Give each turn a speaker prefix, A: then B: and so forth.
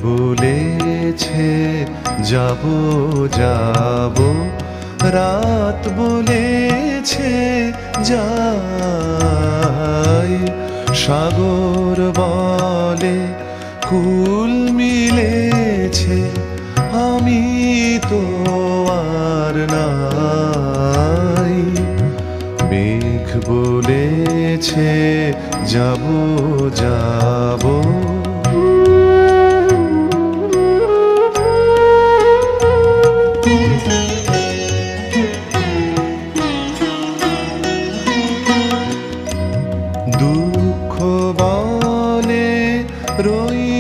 A: বলেছে যাব যাব, রাত বলেছে যাই, সাগর বলে কুল মিলেছে, আমি তো আর নাই। মেঘ বলেছে যাব যাব, দুঃখ বলে রই